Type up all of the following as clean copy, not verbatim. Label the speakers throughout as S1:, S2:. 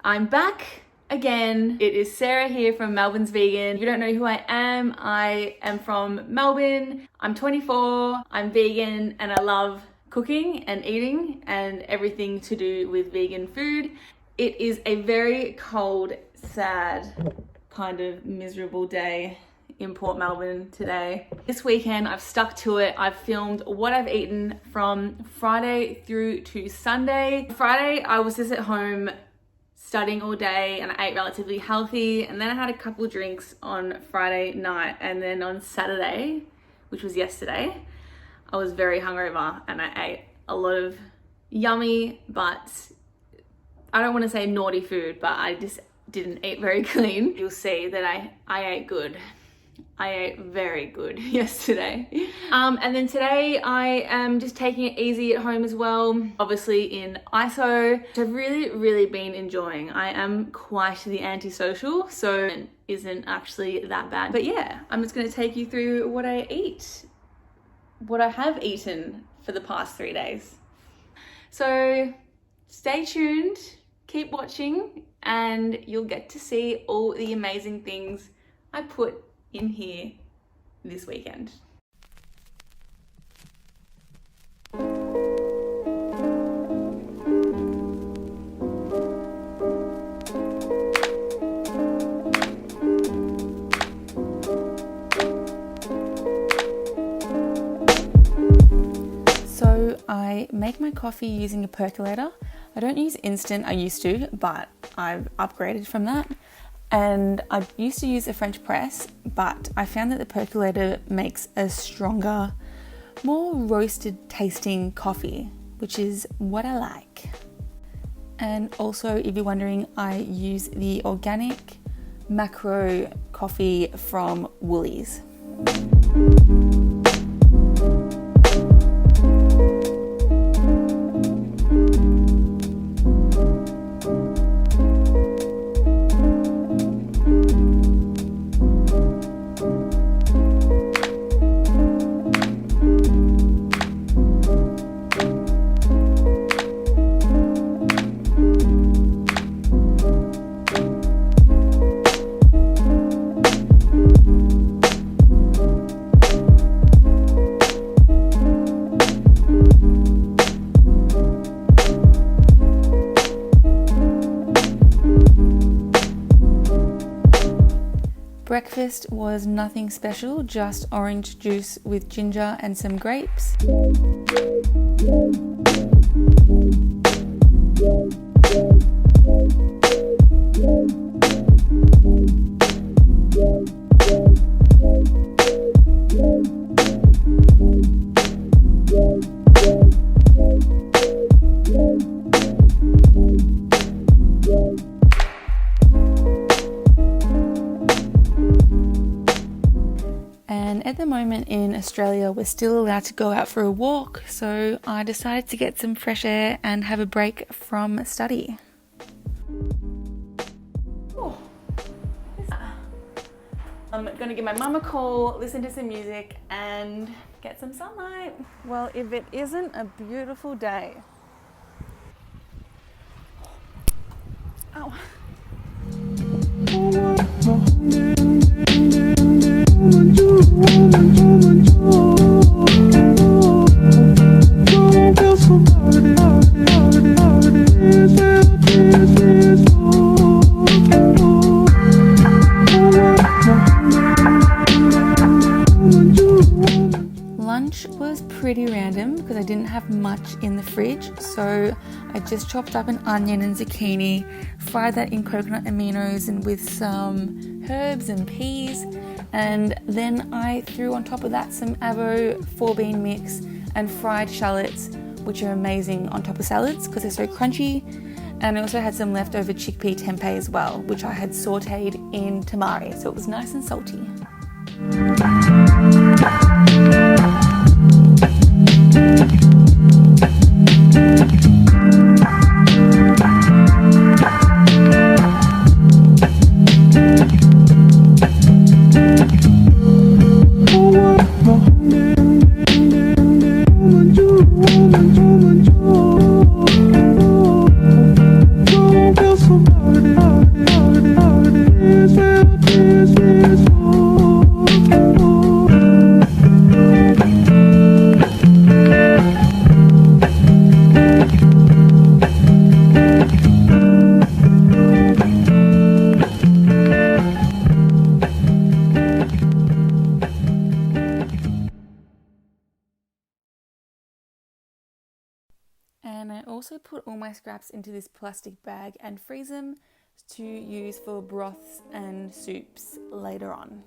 S1: I'm back again. It is Sarah here from Melbourne's Vegan. If you don't know who I am from Melbourne. I'm 24, I'm vegan, and I love cooking and eating and everything to do with vegan food. It is a very cold, sad, kind of miserable day in Port Melbourne today. This weekend I've stuck to it. I've filmed what I've eaten from Friday through to Sunday. Friday I was just at home studying all day and I ate relatively healthy, and then I had a couple drinks on Friday night, and then on Saturday, which was yesterday, I was very hungover and I ate a lot of yummy, but I don't want to say naughty food, but I just didn't eat very clean. You'll see that I ate good. I ate very good yesterday. And then today I am just taking it easy at home as well. Obviously in ISO, which I've really been enjoying. I am quite the antisocial, so it isn't actually that bad. But yeah, I'm just gonna take you through what I eat, what I have eaten for the past 3 days. So stay tuned, keep watching, and you'll get to see all the amazing things I put in here this weekend. So I make my coffee using a percolator. I don't use instant, I used to, but I've upgraded from that. And I used to use a French press, but I found that the percolator makes a stronger, more roasted tasting coffee, which is what I like. And also, if you're wondering, I use the organic macro coffee from Woolies. Breakfast was nothing special, just orange juice with ginger and some grapes. And at the moment in Australia, we're still allowed to go out for a walk, so I decided to get some fresh air and have a break from study. Oh. I'm gonna give my mum a call, listen to some music, and get some sunlight. Well, if it isn't a beautiful day. Oh. Lunch was pretty random because I didn't have much in the fridge, so I just chopped up an onion and zucchini, fried that in coconut aminos and with some herbs and peas, and then I threw on top of that some avo 4-bean mix and fried shallots, which are amazing on top of salads because they're so crunchy. And I also had some leftover chickpea tempeh as well, which I had sauteed in tamari, so it was nice and salty.
S2: Somebody
S1: And I also put all my scraps into this plastic bag and freeze them to use for broths and soups later on.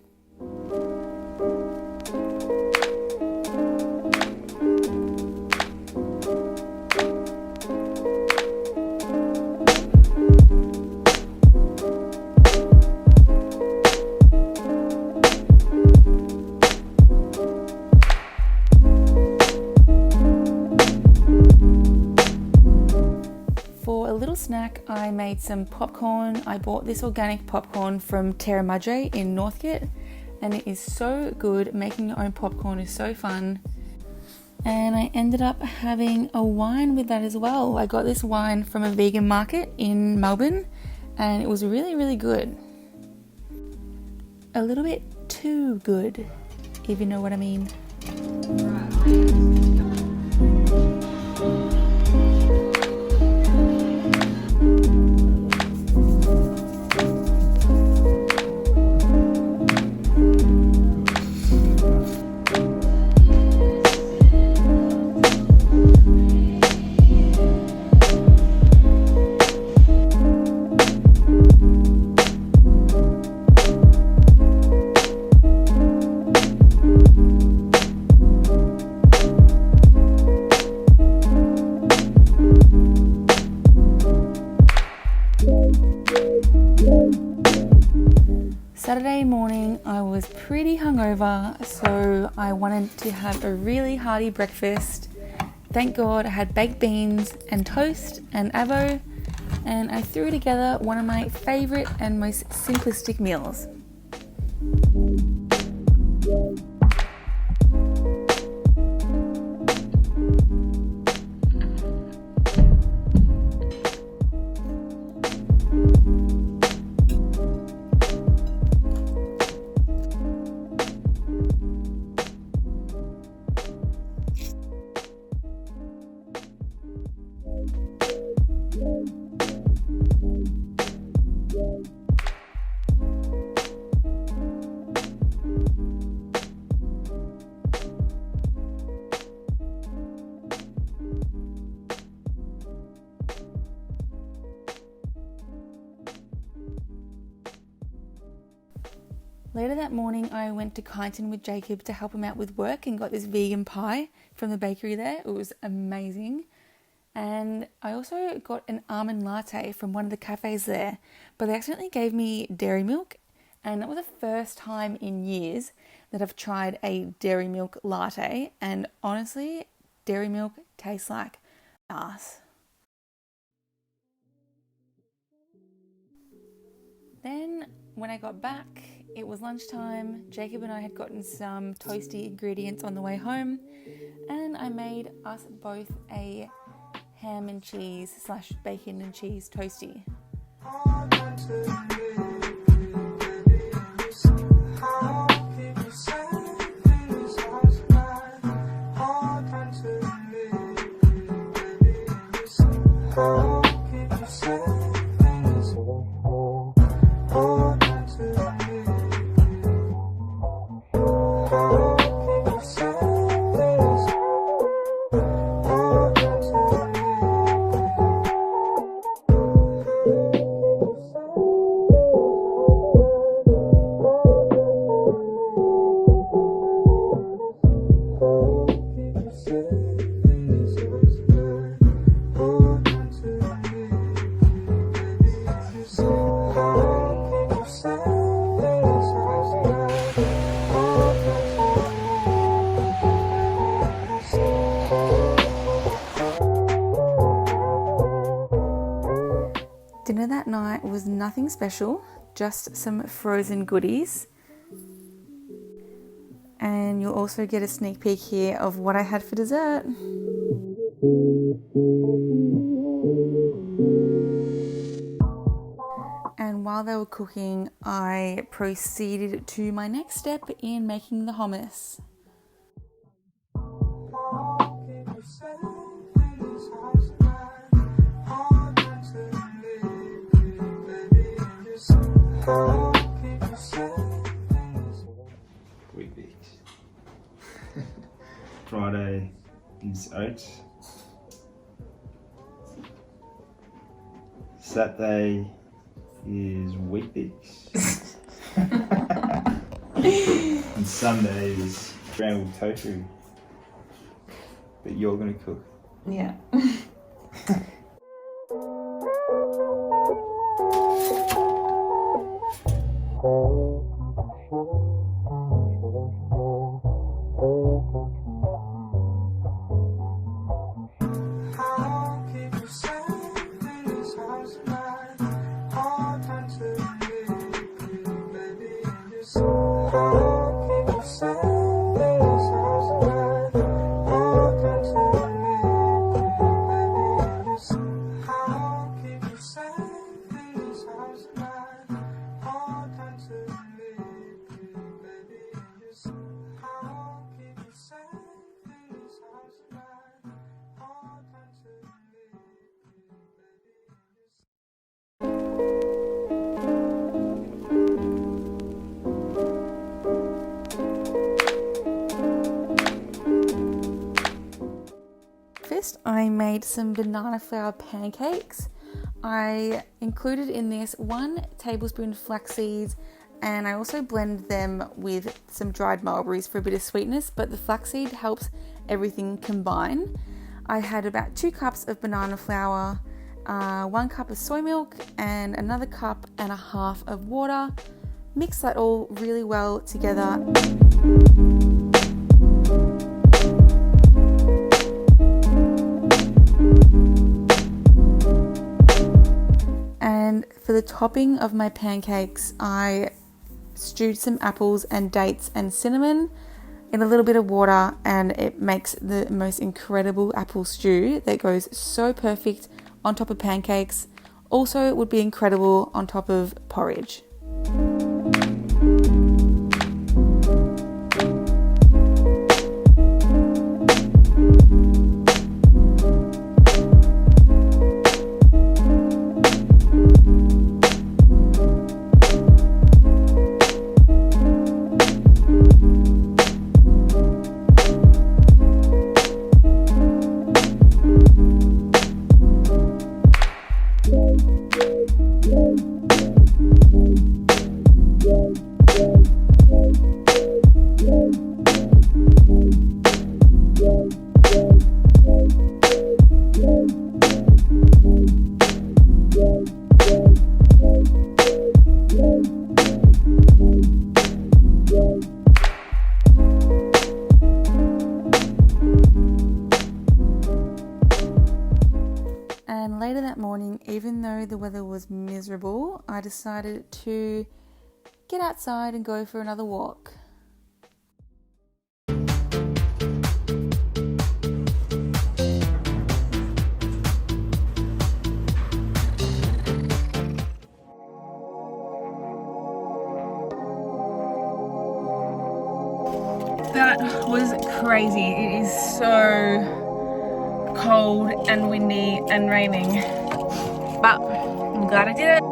S1: For a little snack, I made some popcorn. I bought this organic popcorn from Terra Madre in Northcote, and it is so good. Making your own popcorn is so fun. And I ended up having a wine with that as well. I got this wine from a vegan market in Melbourne, and it was really, really good. A little bit too good, if you know what I mean. Saturday morning, I was pretty hungover, so I wanted to have a really hearty breakfast. Thank God I had baked beans and toast and avo, and I threw together one of my favourite and most simplistic meals. Later that morning, I went to Kyneton with Jacob to help him out with work and got this vegan pie from the bakery there. It was amazing. And I also got an almond latte from one of the cafes there, but they accidentally gave me dairy milk, and that was the first time in years that I've tried a dairy milk latte, and honestly, dairy milk tastes like ass. Then when I got back, it was lunchtime. Jacob and I had gotten some toasty ingredients on the way home, and I made us both a ham and cheese / bacon and cheese toasty. Dinner that night was nothing special, just some frozen goodies. And you'll also get a sneak peek here of what I had for dessert. And while they were cooking, I proceeded to my next step in making the hummus.
S2: Weet-Weeks. Friday is oats. Saturday is Weet-Bix. And Sunday is scrambled tofu. But you're gonna cook.
S1: Yeah. I made some banana flour pancakes. I included in this 1 tablespoon flax seeds, and I also blend them with some dried mulberries for a bit of sweetness, but the flaxseed helps everything combine. I had about 2 cups of banana flour, 1 cup of soy milk, and another cup and a half of water. Mix that all really well together. And for the topping of my pancakes, I stewed some apples and dates and cinnamon in a little bit of water, and it makes the most incredible apple stew that goes so perfect on top of pancakes. Also, it would be incredible on top of porridge. And later that morning, even though the weather was miserable, I decided to get outside and go for another walk. That was crazy. It is so cold and windy and raining, but I'm glad I did it.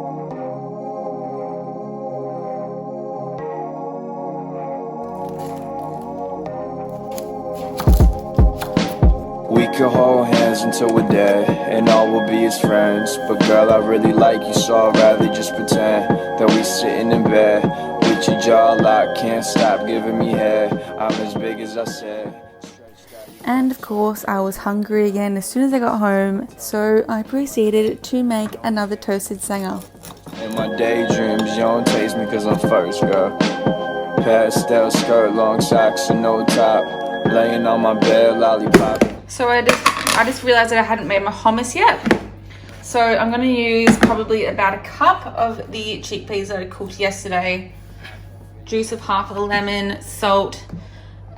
S2: We could hold hands until we're dead, and all will be as friends. But girl, I really like you, so I'd rather just pretend that we sitting in bed with your jaw locked, can't stop giving me head. I'm as big as I said.
S1: And of course, I was hungry again as soon as I got home, so I proceeded to make another toasted sanger.
S2: In my daydreams, you don't taste me cause I'm first, girl. Pastel skirt, long socks and no top, laying on my bed, lollipop.
S1: So I just realized that I hadn't made my hummus yet. So I'm gonna use probably about a cup of the chickpeas that I cooked yesterday, juice of half of a lemon, salt,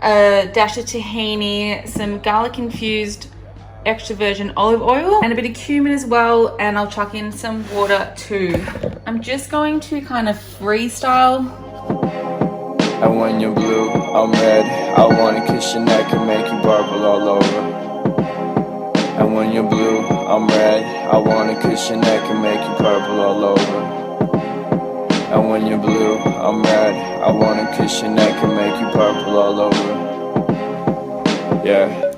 S1: a dash of tahini, some garlic infused extra virgin olive oil, and a bit of cumin as well, and I'll chuck in some water too. I'm just going to kind of freestyle.
S2: And when you're blue, I'm red. I wanna kiss your neck and make you purple all over. And when you're blue, I'm red. I wanna kiss your neck and make you purple all over. And when you're blue, I'm red. I wanna kiss your neck and make you purple all over. Yeah.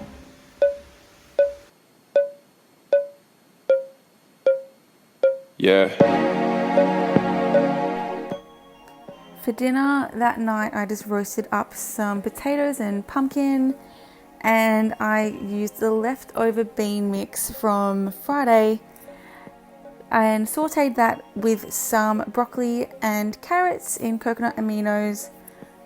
S2: Yeah.
S1: For dinner that night, I just roasted up some potatoes and pumpkin, and I used the leftover bean mix from Friday and sauteed that with some broccoli and carrots in coconut aminos,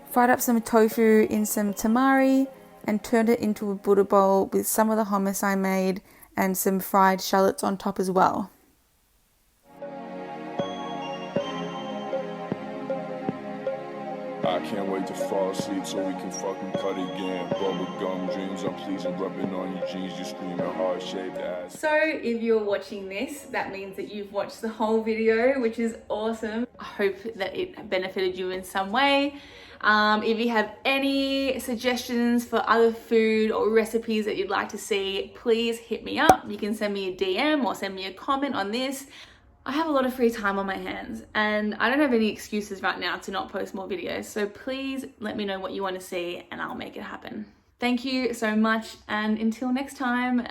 S1: fried up some tofu in some tamari, and turned it into a Buddha bowl with some of the hummus I made and some fried shallots on top as well.
S2: I can't wait to fall asleep so we can fucking cut again. Bubblegum dreams, I'm pleasing, rubbing on your jeans, you screaming heart-shaped ass. So if you're watching this, that means that you've watched the whole video, which is awesome. I hope that it benefited you in some way. If you have any suggestions for other food or recipes that you'd like to see, please hit me up. You can send me a DM or send me a comment on this. I have a lot of free time on my hands and I don't have any excuses right now to not post more videos. So please let me know what you want to see and I'll make it happen. Thank you so much. And until next time,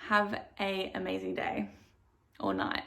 S2: have an amazing day or night.